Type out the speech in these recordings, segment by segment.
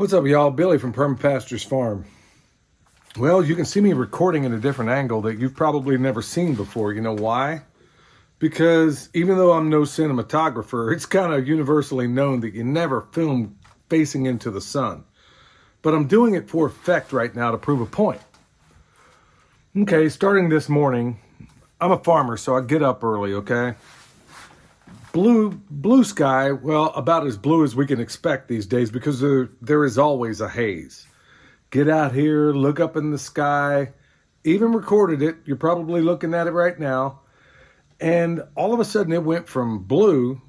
What's up, y'all? Billy from Perma Pastures Farm. Well, you can see me recording in a different angle that you've probably never seen before. You know why? Because even though I'm no cinematographer, it's kind of universally known that you never film facing into the sun. But I'm doing it for effect right now to prove a point. Okay, starting this morning, I'm a farmer, so I get up early, okay? Blue sky, well, about as blue as we can expect these days because there is always a haze. Get out here, look up in the sky, even recorded it. You're probably looking at it right now. And all of a sudden it went from blue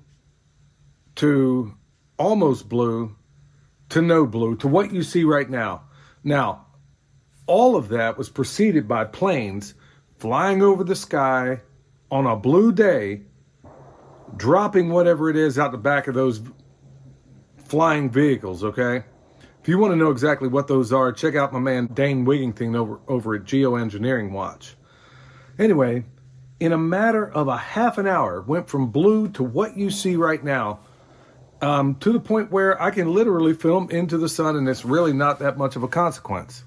to almost blue to no blue to what you see right now. Now, all of that was preceded by planes flying over the sky on a blue day, dropping whatever it is out the back of those flying vehicles, okay? If you want to know exactly what those are, check out my man Dane Wigington over at Geoengineering Watch. Anyway, in a matter of a half an hour, went from blue to what you see right now, to the point where I can literally film into the sun and it's really not that much of a consequence.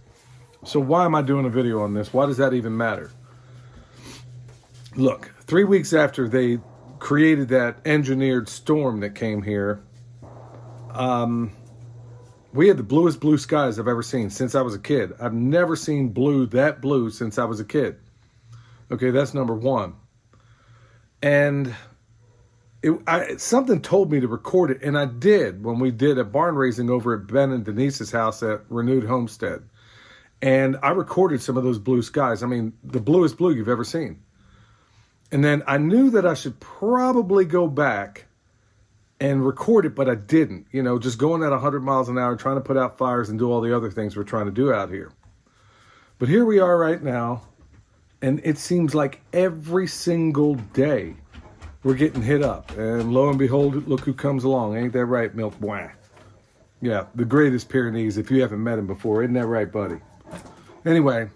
So why am I doing a video on this? Why does that even matter? Look, 3 weeks after they created that engineered storm that came here, we had the bluest blue skies I've ever seen since I was a kid. I've never seen that blue since I was a kid. Okay, that's number one. And something told me to record it, and I did when we did a barn raising over at Ben and Denise's house at Renewed Homestead. And I recorded some of those blue skies. I mean, the bluest blue you've ever seen. And then I knew that I should probably go back and record it, but I didn't. You know, just going at 100 miles an hour, trying to put out fires and do all the other things we're trying to do out here. But here we are right now, and it seems like every single day we're getting hit up. And lo and behold, look who comes along. Ain't that right, Milk Boy? Yeah, the greatest Pyrenees, if you haven't met him before. Isn't that right, buddy? Anyway,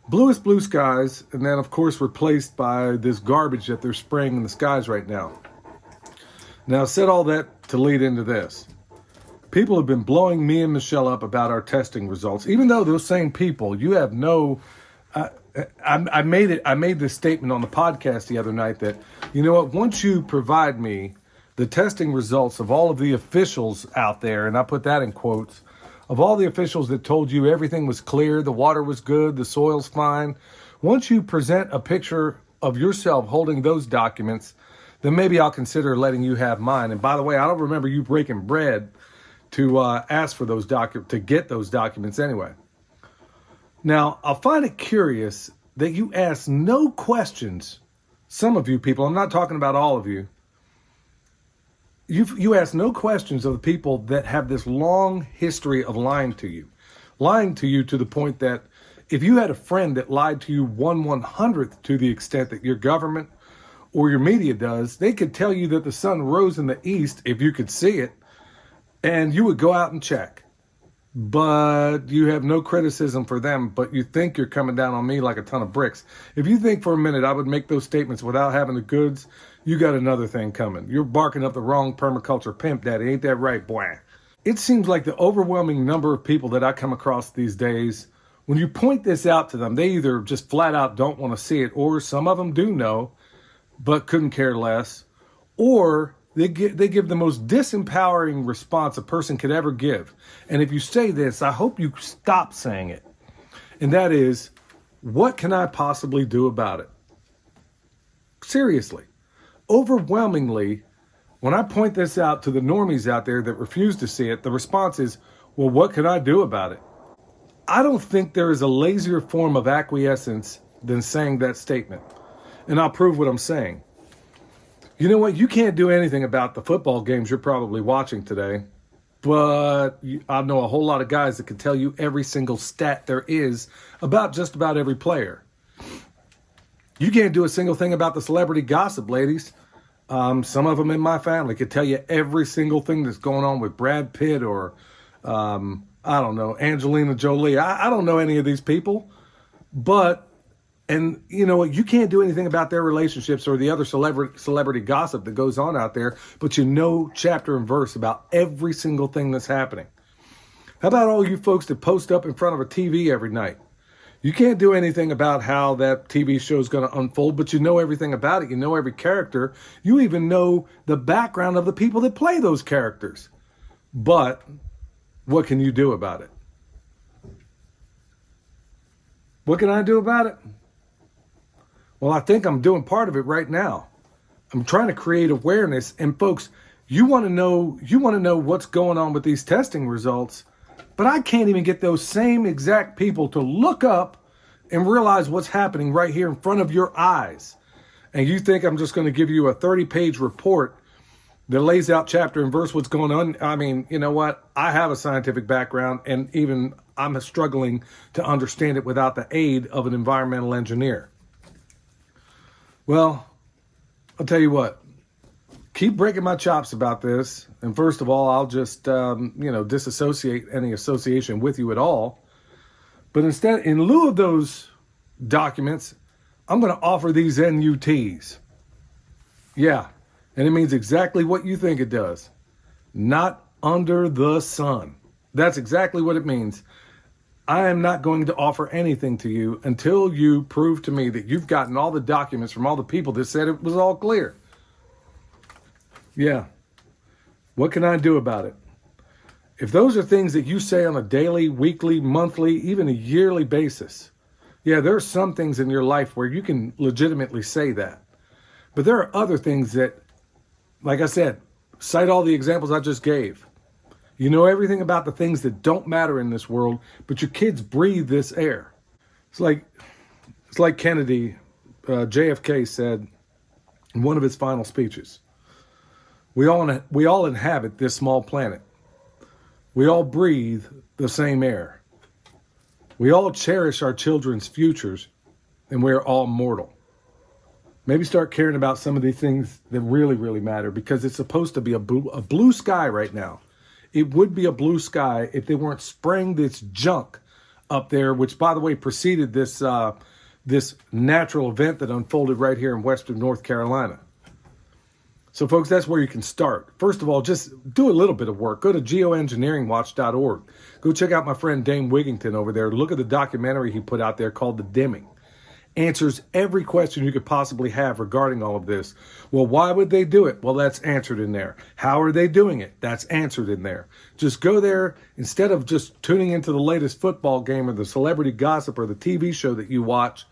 bluest blue skies, and then of course replaced by this garbage that they're spraying in the skies right now. Now, I said all that to lead into this. People have been blowing me and Michelle up about our testing results, even though those same people, you have no. I made this statement on the podcast the other night that, you know what, once you provide me the testing results of all of the officials out there, and I put that in quotes, of all the officials that told you everything was clear, the water was good, the soil's fine, once you present a picture of yourself holding those documents, then maybe I'll consider letting you have mine. And by the way, I don't remember you breaking bread to ask for those to get those documents anyway. Now, I'll find it curious that you ask no questions. Some of you people, I'm not talking about all of you. You ask no questions of the people that have this long history of lying to you to the point that if you had a friend that lied to you 1/100th to the extent that your government or your media does, they could tell you that the sun rose in the east if you could see it, and you would go out and check. But you have no criticism for them, but you think you're coming down on me like a ton of bricks. If you think for a minute I would make those statements without having the goods, you got another thing coming. You're barking up the wrong permaculture pimp daddy. Ain't that right, boy? It seems like the overwhelming number of people that I come across these days, when you point this out to them, they either just flat out don't want to see it, or some of them do know, but couldn't care less, or they give the most disempowering response a person could ever give. And if you say this, I hope you stop saying it. And that is, what can I possibly do about it? Seriously. Overwhelmingly, when I point this out to the normies out there that refuse to see it, the response is, well, what can I do about it? I don't think there is a lazier form of acquiescence than saying that statement. And I'll prove what I'm saying. You know what? You can't do anything about the football games you're probably watching today, but I know a whole lot of guys that can tell you every single stat there is about just about every player. You can't do a single thing about the celebrity gossip, ladies. Some of them in my family could tell you every single thing that's going on with Brad Pitt or, I don't know, Angelina Jolie. I don't know any of these people, but And you know what? You can't do anything about their relationships or the other celebrity gossip that goes on out there, but you know chapter and verse about every single thing that's happening. How about all you folks that post up in front of a TV every night? You can't do anything about how that TV show is going to unfold, but you know everything about it. You know every character. You even know the background of the people that play those characters. But what can you do about it? What can I do about it? Well, I think I'm doing part of it right now. I'm trying to create awareness. And folks, you want to know what's going on with these testing results, but I can't even get those same exact people to look up and realize what's happening right here in front of your eyes. And you think I'm just going to give you a 30-page report that lays out chapter and verse what's going on? I mean, you know what? I have a scientific background, and even I'm struggling to understand it without the aid of an environmental engineer. Well, I'll tell you what. Keep breaking my chops about this. And first of all, I'll just, disassociate any association with you at all. But instead, in lieu of those documents, I'm going to offer these NUTs. Yeah, and it means exactly what you think it does. Not under the sun. That's exactly what it means. I am not going to offer anything to you until you prove to me that you've gotten all the documents from all the people that said it was all clear. Yeah. What can I do about it? If those are things that you say on a daily, weekly, monthly, even a yearly basis, yeah, there are some things in your life where you can legitimately say that. But there are other things that, like I said, cite all the examples I just gave. You know everything about the things that don't matter in this world, but your kids breathe this air. It's like Kennedy, JFK said in one of his final speeches. We all inhabit this small planet. We all breathe the same air. We all cherish our children's futures, and we're all mortal. Maybe start caring about some of these things that really, really matter, because it's supposed to be a blue sky right now. It would be a blue sky if they weren't spraying this junk up there, which, by the way, preceded this natural event that unfolded right here in western North Carolina. So, folks, that's where you can start. First of all, just do a little bit of work. Go to geoengineeringwatch.org. Go check out my friend Dane Wigington over there. Look at the documentary he put out there called The Dimming. Answers every question you could possibly have regarding all of this. Well, why would they do it? Well, that's answered in there. How are they doing it? That's answered in there. Just go there. Instead of just tuning into the latest football game or the celebrity gossip or the TV show that you watch,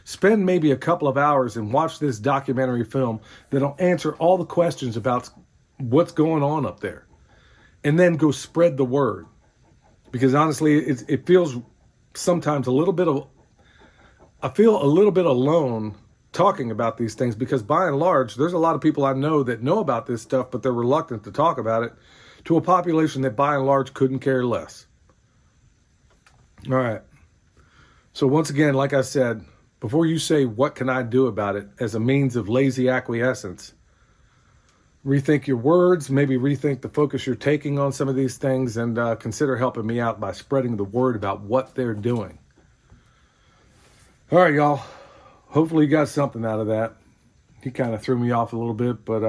spend maybe a couple of hours and watch this documentary film that'll answer all the questions about what's going on up there. And then go spread the word. Because honestly, it feels sometimes I feel a little bit alone talking about these things, because by and large, there's a lot of people I know that know about this stuff, but they're reluctant to talk about it to a population that by and large couldn't care less. All right. So once again, like I said, before you say, what can I do about it as a means of lazy acquiescence, rethink your words, maybe rethink the focus you're taking on some of these things, and consider helping me out by spreading the word about what they're doing. All right, y'all. Hopefully you got something out of that. He kind of threw me off a little bit, but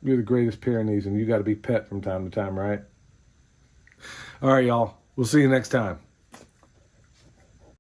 you're the greatest Pyrenees, and you got to be pet from time to time, right? All right, y'all. We'll see you next time.